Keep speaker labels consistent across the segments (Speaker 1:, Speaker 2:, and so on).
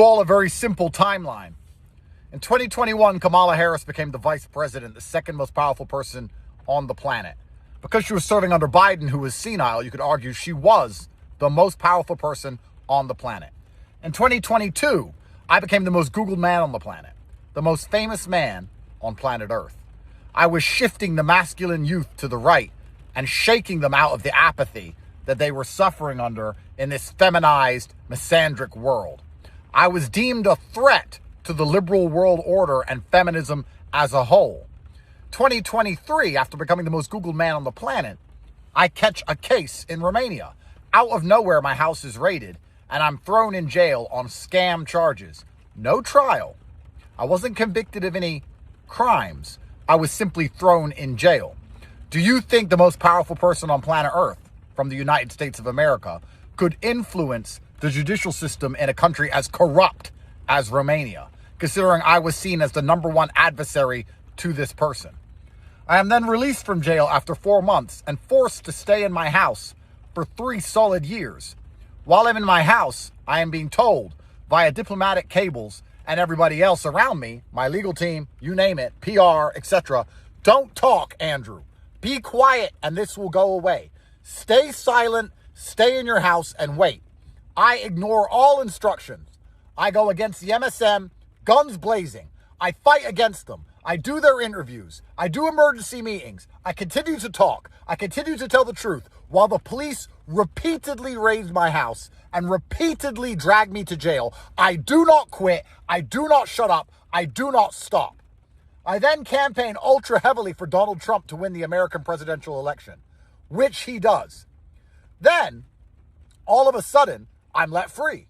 Speaker 1: all a very simple timeline. In 2021, Kamala Harris became the vice president, the second most powerful person on the planet. Because she was serving under Biden, who was senile, you could argue she was the most powerful person on the planet. In 2022, I became the most Googled man on the planet, the most famous man on planet Earth. I was shifting the masculine youth to the right and shaking them out of the apathy that they were suffering under in this feminized, misandric world. I was deemed a threat to the liberal world order and feminism as a whole. 2023, after becoming the most Googled man on the planet, I catch a case in Romania. Out of nowhere, my house is raided, and I'm thrown in jail on scam charges. No trial. I wasn't convicted of any crimes. I was simply thrown in jail. Do you think the most powerful person on planet Earth from the United States of America could influence the judicial system in a country as corrupt as Romania, considering I was seen as the number one adversary to this person? I am then released from jail after 4 months and forced to stay in my house for 3 solid years. While I'm in my house, I am being told via diplomatic cables and everybody else around me, my legal team, you name it, PR, etc., don't talk, Andrew. Be quiet and this will go away. Stay silent, stay in your house and wait. I ignore all instructions. I go against the MSM, guns blazing. I fight against them. I do their interviews. I do emergency meetings. I continue to talk. I continue to tell the truth while the police repeatedly raid my house and repeatedly drag me to jail. I do not quit. I do not shut up. I do not stop. I then campaign ultra heavily for Donald Trump to win the American presidential election, which he does. Then, all of a sudden, I'm let free.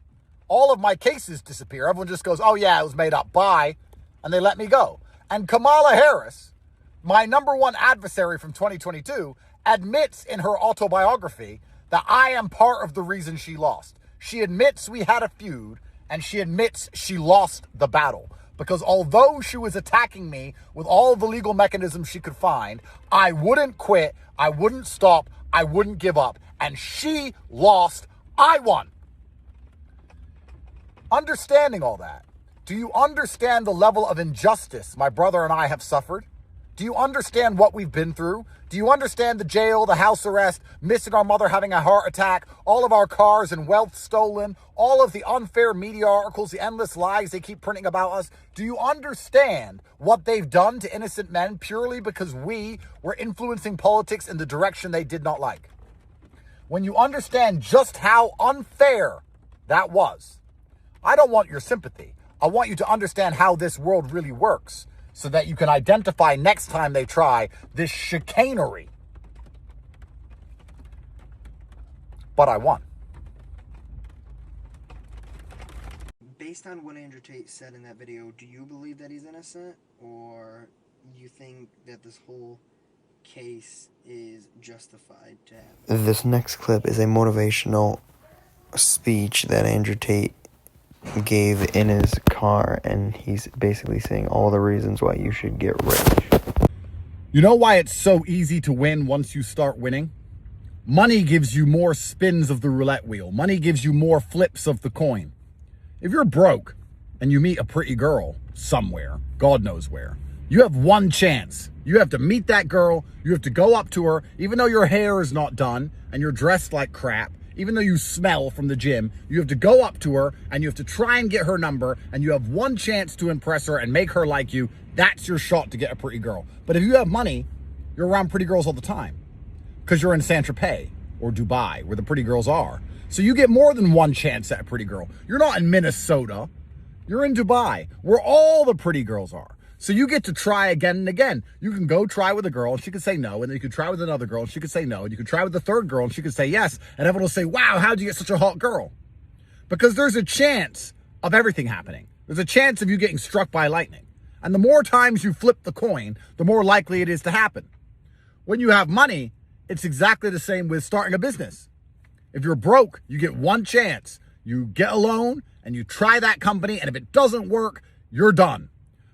Speaker 1: All of my cases disappear. Everyone just goes, oh yeah, it was made up. Bye. And they let me go. And Kamala Harris, my number one adversary from 2022, admits in her autobiography that I am part of the reason she lost. She admits we had a feud, and she admits she lost the battle. Because although she was attacking me with all the legal mechanisms she could find, I wouldn't quit, I wouldn't stop, I wouldn't give up. And she lost, I won. Understanding all that, do you understand the level of injustice my brother and I have suffered? Do you understand what we've been through? Do you understand the jail, the house arrest, missing our mother having a heart attack, all of our cars and wealth stolen, all of the unfair media articles, the endless lies they keep printing about us? Do you understand what they've done to innocent men purely because we were influencing politics in the direction they did not like? When you understand just how unfair that was, I don't want your sympathy. I want you to understand how this world really works so that you can identify next time they try this chicanery. But I won.
Speaker 2: Based on what Andrew Tate said in that video, do you believe that he's innocent? Or you think that this whole case is justified to happen?
Speaker 3: This next clip is a motivational speech that Andrew Tate gave in his car, and he's basically saying all the reasons why you should get rich.
Speaker 1: You know why it's so easy to win once you start winning? Money gives you more spins of the roulette wheel. Money gives you more flips of the coin. If you're broke and you meet a pretty girl somewhere, God knows where, you have one chance. You have to meet that girl. You have to go up to her, even though your hair is not done and you're dressed like crap. Even though you smell from the gym, you have to go up to her and you have to try and get her number, and you have one chance to impress her and make her like you. That's your shot to get a pretty girl. But if you have money, you're around pretty girls all the time because you're in Saint-Tropez or Dubai where the pretty girls are. So you get more than one chance at a pretty girl. You're not in Minnesota. You're in Dubai where all the pretty girls are. So you get to try again and again. You can go try with a girl and she could say no. And then you could try with another girl and she could say no. And you could try with the third girl and she could say yes. And everyone will say, wow, how'd you get such a hot girl? Because there's a chance of everything happening. There's a chance of you getting struck by lightning. And the more times you flip the coin, the more likely it is to happen. When you have money, it's exactly the same with starting a business. If you're broke, you get one chance. You get a loan and you try that company. And if it doesn't work, you're done.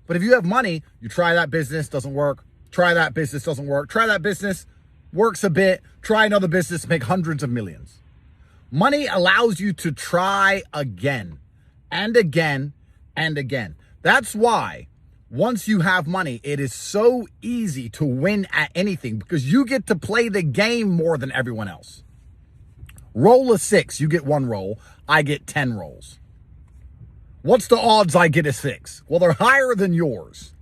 Speaker 1: But if you have money, you try that business, doesn't work. Try that business, doesn't work. Try that business, works a bit. Try another business, make hundreds of millions. Money allows you to try again and again and again. That's why once you have money, it is so easy to win at anything because you get to play the game more than everyone else. Roll a 6, you get 1 roll. I get 10 rolls. What's the odds I get a 6? Well, they're higher than yours.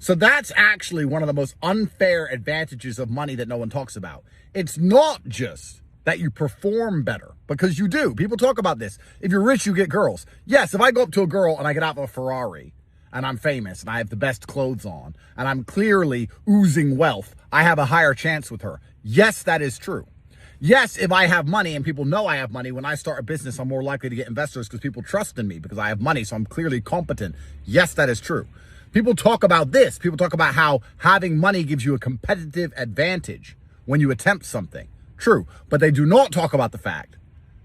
Speaker 1: So that's actually one of the most unfair advantages of money that no one talks about. It's not just that you perform better, because you do. People talk about this. If you're rich, you get girls. Yes, if I go up to a girl and I get out of a Ferrari and I'm famous and I have the best clothes on and I'm clearly oozing wealth, I have a higher chance with her. Yes, that is true. Yes, if I have money and people know I have money, when I start a business, I'm more likely to get investors because people trust in me because I have money, so I'm clearly competent. Yes, that is true. People talk about this. People talk about how having money gives you a competitive advantage when you attempt something. True, but they do not talk about the fact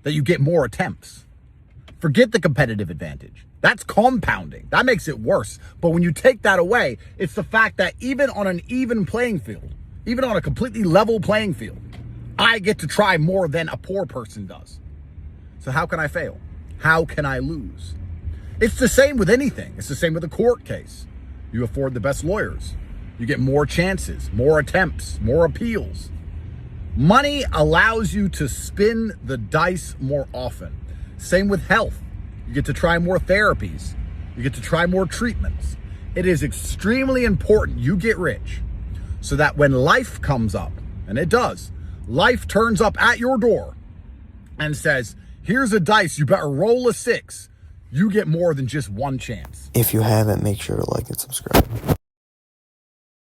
Speaker 1: that you get more attempts. Forget the competitive advantage. That's compounding. That makes it worse. But when you take that away, it's the fact that even on an even playing field, even on a completely level playing field, I get to try more than a poor person does. So how can I fail? How can I lose? It's the same with anything. It's the same with a court case. You afford the best lawyers. You get more chances, more attempts, more appeals. Money allows you to spin the dice more often. Same with health. You get to try more therapies. You get to try more treatments. It is extremely important you get rich so that when life comes up, and it does, life turns up at your door and says, here's a dice, you better roll a 6. You get more than just one chance.
Speaker 3: If you haven't, make sure to like and subscribe.